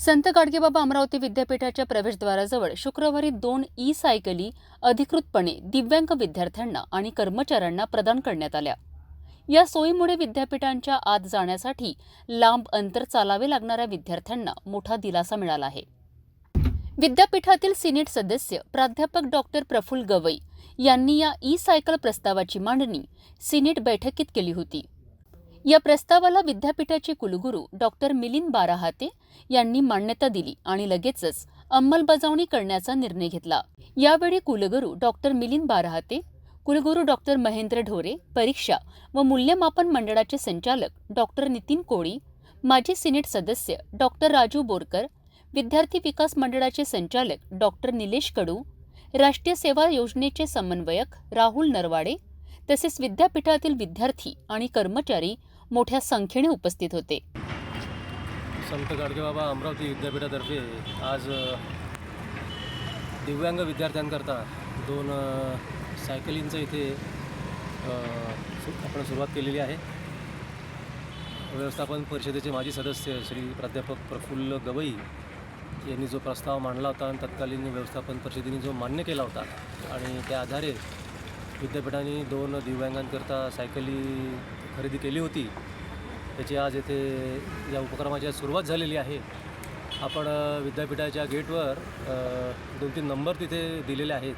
संत गाडगेबाबा अमरावती विद्यापीठाच्या प्रवेशद्वाराजवळ शुक्रवारी 2 ई-सायकली अधिकृतपणे दिव्यांग विद्यार्थ्यांना आणि कर्मचाऱ्यांना प्रदान करण्यात आल्या। या सोयीमुळे विद्यापीठांच्या आत जाण्यासाठी लांब अंतर चालावे लागणाऱ्या विद्यार्थ्यांना मोठा दिलासा मिळाला आहे। विद्यापीठातील सिनेट सदस्य प्राध्यापक डॉक्टर प्रफुल्ल गवई यांनी या ई-सायकल प्रस्तावाची मांडणी सिनेट बैठकीत केली होती। या प्रस्तावाला विद्यापीठाचे कुलगुरू डॉक्टर मिलिंद बाराहाते यांनी मान्यता दिली आणि लगेचच अंमलबजावणी करण्याचा निर्णय घेतला। यावेळी कुलगुरू डॉक्टर मिलिंद बाराहाते, कुलगुरू डॉक्टर महेंद्र ढोरे, परीक्षा व मूल्यमापन मंडळाचे संचालक डॉक्टर नितीन कोळी, माजी सिनेट सदस्य डॉक्टर राजू बोरकर, विद्यार्थी विकास मंडळाचे संचालक डॉक्टर निलेश कडू, राष्ट्रीय सेवा योजनेचे समन्वयक राहुल नरवाडे तसेच विद्यापीठातील विद्यार्थी आणि कर्मचारी मोठ्या संख्येने उपस्थित होते। संत गाडगेबाबा अमरावती विद्यापीठातर्फे आज दिव्यांग विद्यार्थ्यांकरता 2 सायकलींचं इथे आपण सुरुवात केलेली आहे। व्यवस्थापन परिषदेचे माजी सदस्य श्री प्राध्यापक प्रफुल्ल गवई यांनी जो प्रस्ताव मांडला होता आणि तत्कालीन व्यवस्थापन परिषदेने जो मान्य केला होता आणि त्या आधारे विद्यापीठाने 2 दिव्यांगांकरता सायकली खरेदी केली होती, त्याची आज येथे या उपक्रमाची सुरुवात झालेली आहे। आपण विद्यापीठाच्या गेटवर 2-3 नंबर तिथे दिलेले आहेत,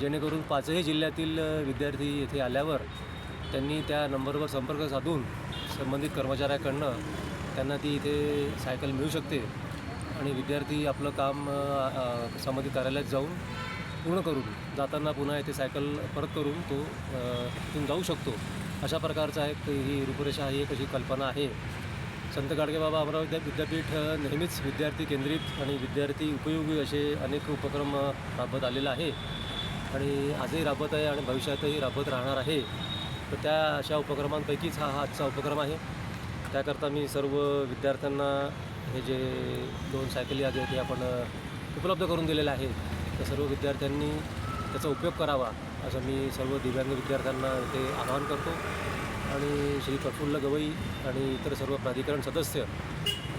जेणेकरून 5ही जिल्ह्यातील विद्यार्थी येथे आल्यावर त्यांनी त्या नंबरवर संपर्क साधून संबंधित कर्मचाऱ्याकडनं त्यांना ती इथे सायकल मिळू शकते आणि विद्यार्थी आपलं काम संबंधित कार्यालयात जाऊन पूर्ण करून जाताना पुन्हा इथे सायकल परत करून तो तिथून जाऊ शकतो। अशा प्रकारचा ही रूपरेषा ही एक अशी कल्पना आहे। संत गाडगेबाबा अमरावती विद्यापीठ नेहमीच विद्यार्थी केंद्रित आणि विद्यार्थी उपयोगी असे अनेक उपक्रम राबवत आलेला आहे आणि आजही राबवत आहे आणि भविष्यातही राबवत राहणार आहे। तर त्या अशा उपक्रमांपैकीच हा आजचा उपक्रम आहे। त्याकरता मी सर्व विद्यार्थ्यांना हे जे 2 सायकली आहेत ते आपण उपलब्ध करून दिलेल्या आहेत, त्या सर्व विद्यार्थ्यांनी त्याचा उपयोग करावा असं मी सर्व दिव्यांग विद्यार्थ्यांना ते आवाहन करतो आणि श्री प्रफुल्ल गवई आणि इतर सर्व प्राधिकरण सदस्य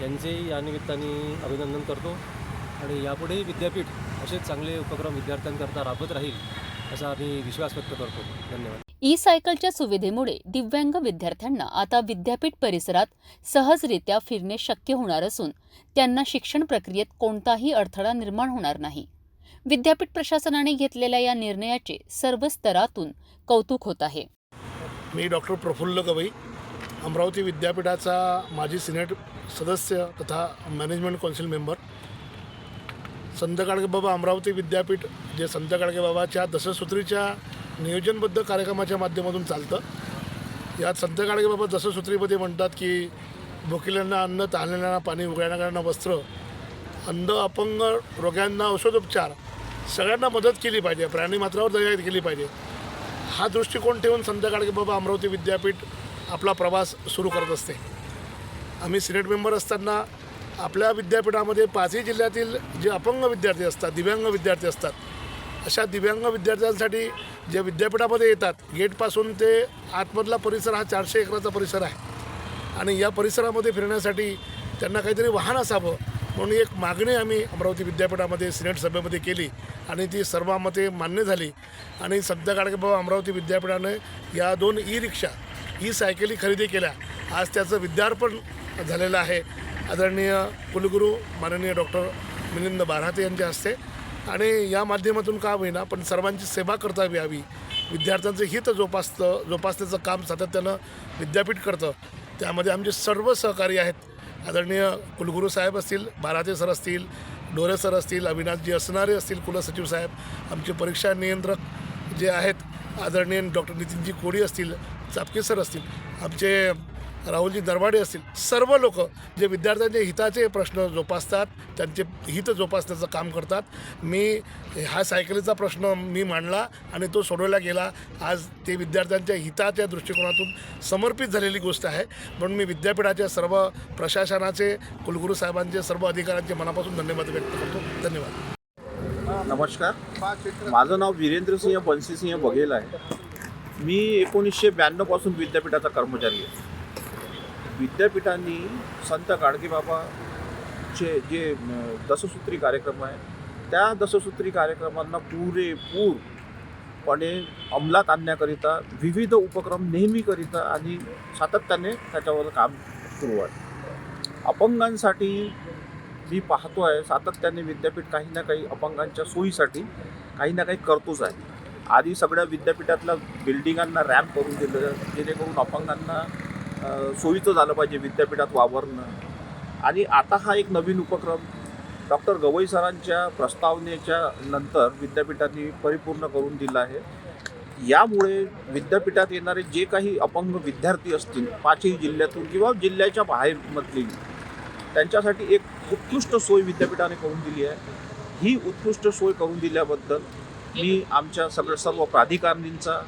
यांचेही या निमित्ताने अभिनंदन करतो आणि यापुढेही विद्यापीठ असेच चांगले उपक्रम विद्यार्थ्यांकरता राबवत राहील असा आम्ही विश्वास व्यक्त करतो। धन्यवाद। ई-सायकलच्या सुविधेमुळे दिव्यांग विद्यार्थ्यांना आता विद्यापीठ परिसरात सहजरित्या फिरणे शक्य होणार असून त्यांना शिक्षण प्रक्रियेत कोणताही अडथळा निर्माण होणार नाही। विद्यापीठ प्रशासनाने घेतलेल्या या निर्णयाचे सर्व स्तरातून कौतुक होत आहे। मी डॉक्टर प्रफुल्ल गवई, अमरावती विद्यापीठाचा माजी सिनेट सदस्य तथा मॅनेजमेंट काउन्सिल मेंबर। संत गाडगेबाबा अमरावती विद्यापीठ जे संत गाडगेबाबाच्या दशसूत्रीच्या नियोजनबद्ध कार्यक्रमाच्या माध्यमातून चालतं। यात संत गाडगेबाबा दशसूत्रीमध्ये म्हणतात की भुकेल्यांना अन्न, तहानलेल्यांना पाणी, उघड्यानाऱ्यांना वस्त्र, अंध अपंग रोग्यांना औषधोपचार, सगळ्यांना मदत केली पाहिजे, प्राणीमात्रावर दया केली पाहिजे। हा दृष्टिकोन ठेवून संत गाडगेबाबा अमरावती विद्यापीठ आपला प्रवास सुरू करत असते। आम्ही सिनेट मेंबर असताना आपल्या विद्यापीठामध्ये 5ही जिल्ह्यातील जे अपंग विद्यार्थी असतात, दिव्यांग विद्यार्थी असतात, अशा दिव्यांग विद्यार्थ्यांसाठी जे विद्यापीठामध्ये येतात, गेटपासून ते आतमधला परिसर हा 400 एकराचा परिसर आहे आणि या परिसरामध्ये फिरण्यासाठी त्यांना काहीतरी वाहन असावं म्हणून एक मागणी आम्ही अमरावती विद्यापीठामध्ये सिनेट सभेमध्ये केली आणि ती सर्वांमते मान्य झाली आणि संत गाडगेबाबा अमरावती विद्यापीठाने या 2 ई-रिक्षा, ई-सायकली खरेदी केल्या। आज त्याचं विद्यार्पण झालेलं आहे आदरणीय कुलगुरू माननीय डॉक्टर मिलिंद बाराहाते यांच्या हस्ते आणि या माध्यमातून का होईना पण सर्वांची सेवा करता यावी, विद्यार्थ्यांचं हित जोपासण्याचं काम सातत्यानं विद्यापीठ करतं। त्यामध्ये आमचे सर्व सहकारी आहेत, आदरणीय कुलगुरू साहेब असतील, बाराहाते सर असतील, डोरे सर असतील, अविनाशजी असणारे असतील, कुलसचिव साहेब, आमचे परीक्षा नियंत्रक जे आहेत आदरणीय डॉक्टर नितीनजी कोळी असतील, चापके सर असतील, आमचे राहुलजी नरवाडे असतील, सर्व लोक जे विद्यार्थ्यांच्या हिताचे प्रश्न जोपासतात, त्यांचे हित जोपासण्याचं काम करतात। मी हा सायकलीचा प्रश्न मी मांडला आणि तो सोडवला गेला। आज ते विद्यार्थ्यांच्या हिताच्या दृष्टिकोनातून समर्पित झालेली गोष्ट आहे म्हणून मी विद्यापीठाच्या सर्व प्रशासनाचे, कुलगुरू साहेबांचे, सर्व अधिकाऱ्यांचे मनापासून धन्यवाद व्यक्त करतो। धन्यवाद। नमस्कार, माझं नाव वीरेंद्रसिंह बंसीसिंह बघेल आहे। मी 1992 पासून विद्यापीठाचा कर्मचारी आहे। विद्यापीठांनी संत गाडगेबाबा जे दशसूत्री कार्यक्रम आहे त्या दशसूत्री कार्यक्रमांना पुरेपूरपणे अंमलात आणण्याकरिता विविध उपक्रम नेहमीकरिता आणि सातत्याने त्याच्यावर काम सुरू आहे. अपंगांसाठी मी पाहतो आहे सातत्याने विद्यापीठ काही ना काही अपंगांच्या सोयीसाठी काही ना काही करतोच आहे. आधी सगळ्या विद्यापीठातल्या बिल्डिंगांना रॅम्प करून दिलं जेणेकरून अपंगांना सोयीचं झालं पाहिजे विद्यापीठात वावरणं. आणि आता हा एक नवीन उपक्रम डॉक्टर गवई सरांच्या प्रस्तावनेच्या नंतर विद्यापीठाने परिपूर्ण करून दिला आहे. यामुळे विद्यापीठात येणारे जे काही अपंग विद्यार्थी असतील 5ही जिल्ह्यातून किंवा जिल्ह्याच्या बाहेरमधली त्यांच्यासाठी एक उत्कृष्ट सोय विद्यापीठाने करून दिली आहे. ही उत्कृष्ट सोय करून दिल्याबद्दल मी आमच्या सर्व प्राधिकारींचा,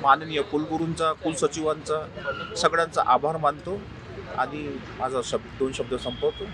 माननीय कुलगुरूंचा, कुलसचिवांचा सगळ्यांचा आभार मानतो आणि माझा 2 शब्द संपवतो.